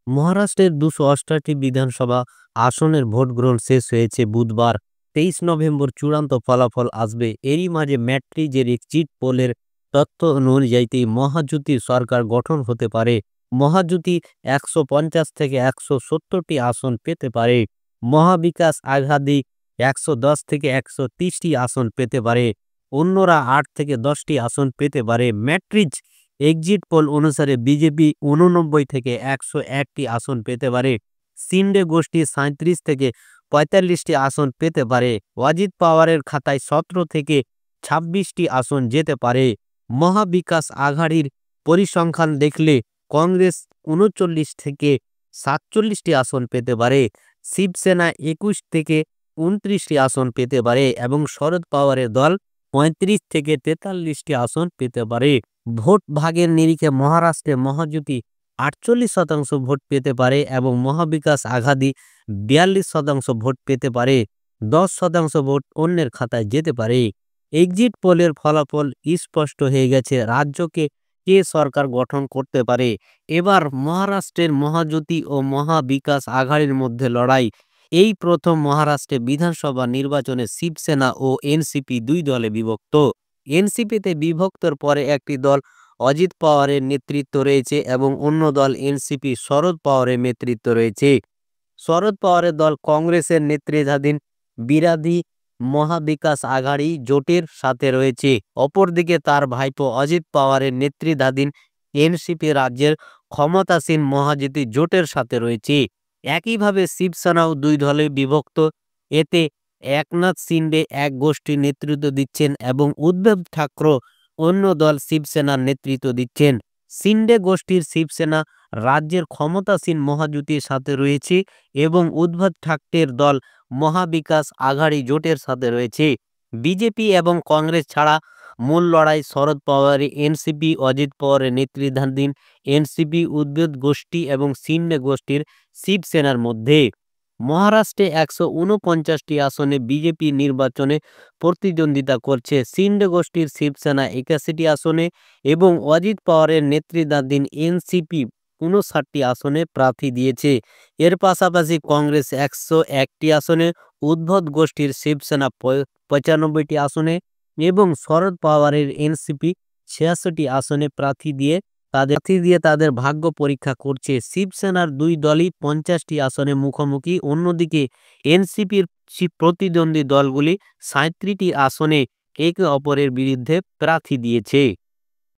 মহারাষ্ট্রের ২৮৮টি বিধানসভা আসনের ভোট গ্রহণ শেষ হয়েছে বুধবার। ২৩ নভেম্বর চূড়ান্ত ফলাফল আসবে। এরই মাঝে ম্যাট্রিজের এক্সিট পোলের তথ্য অনুযায়ী মহাজোটী সরকার গঠন হতে পারে। মহাজোটী ১৫০ থেকে ১৭০টি আসন পেতে পারে। মহাবিকাশ আঘাদি ১১০ থেকে ১৩০টি আসন পেতে পারে। অন্যরা ৮ থেকে ১০টি আসন পেতে পারে। ম্যাট্রিজ এক্সিট পোল অনুসারে বিজেপি ৮৯ থেকে ১০১টি আসন পেতে পারে। শিন্ডে গোষ্ঠী ৩৭ থেকে ৪৫টি আসন পেতে পারে। অজিত পাওয়ারের খাতায় ১৭ থেকে ২৬টি আসন যেতে পারে। মহাবিকাশ আঘাড়ির পরিসংখ্যান দেখলে কংগ্রেস ৩৯ থেকে ৪৭টি আসন পেতে পারে। শিবসেনা ২১ থেকে ২৯টি আসন পেতে পারে এবং শরদ পাওয়ারের দল ৩৫ থেকে ৪৩টি আসন পেতে পারে। ভোট ভাগের নিরিখে মহারাষ্ট্রে মহাজোটী ৪৮% ভোট পেতে পারে এবং মহাবিকাশ আঘাদি ৪২% ভোট পেতে পারে। ১০% ভোট অন্যের খাতায় যেতে পারে। এক্সিট পোলের ফলাফল স্পষ্ট হয়ে গেছে রাজ্যকে কে সরকার গঠন করতে পারে। এবার মহারাষ্ট্রের মহাজোটী ও মহাবিকাশ আঘাড়ির মধ্যে লড়াই। এই প্রথম মহারাষ্ট্রে বিধানসভা নির্বাচনে শিবসেনা ও এনসিপি দুই দলে বিভক্ত। এনসিপিতে বিভক্তর পরে একটি দল অজিত পাওয়ারের নেতৃত্ব রয়েছে এবং অন্য দল এনসিপি শরদ পাওয়ারের নেতৃত্ব রয়েছে। শরদ পাওয়ারের দল কংগ্রেসের নেতৃত্বাধীন বিরোধী মহাবিকাশ আঘাড়ি জোটের সাথে রয়েছে। অপরদিকে তার ভাইপো অজিত পাওয়ারের নেতৃত্বাধীন এনসিপি রাজ্যের ক্ষমতাসীন মহাজোটী জোটের সাথে রয়েছে। একইভাবে শিবসেনাও দুই দলে বিভক্ত। এতে একনাথ শিন্ডে এক গোষ্ঠীর নেতৃত্ব দিচ্ছেন এবং উদ্ধব ঠাকরে অন্য দল শিবসেনার নেতৃত্ব দিচ্ছেন। শিন্ডে গোষ্ঠীর শিবসেনা রাজ্যের ক্ষমতাসীন মহাজোটীর সাথে রয়েছে এবং উদ্ধব ঠাকরের দল মহাবিকাশ আঘাড়ি জোটের সাথে রয়েছে। বিজেপি এবং কংগ্রেস ছাড়া মূল লড়াই শরদ পাওয়ারের এনসিপি, অজিত পাওয়ারের নেতৃত্বাধীন এনসিপি, উদ্ধব গোষ্ঠী এবং শিন্ডে গোষ্ঠীর শিবসেনার মধ্যে। মহারাষ্ট্রে ১৪৯টি আসনে বিজেপি নির্বাচনে প্রতিদ্বন্দ্বিতা করছে। শিন্ডে গোষ্ঠীর শিবসেনা ৮১টি আসনে এবং অজিত পাওয়ারের নেতৃত্বাধীন এনসিপি ৫৯টি আসনে প্রার্থী দিয়েছে। এর পাশাপাশি কংগ্রেস ১০১টি আসনে, উদ্ধব গোষ্ঠীর শিবসেনা ৯৫টি আসনে এবং শরদ পাওয়ারের এনসিপি ৮৬টি আসনে প্রার্থী দিয়ে তাদের ভাগ্য পরীক্ষা করছে। শিবসেনার দুই দলই ৫০টি আসনে মুখোমুখি। অন্যদিকে এনসিপির প্রতিদ্বন্দ্বী দলগুলি ৩৭টি আসনে একে অপরের বিরুদ্ধে প্রার্থী দিয়েছে।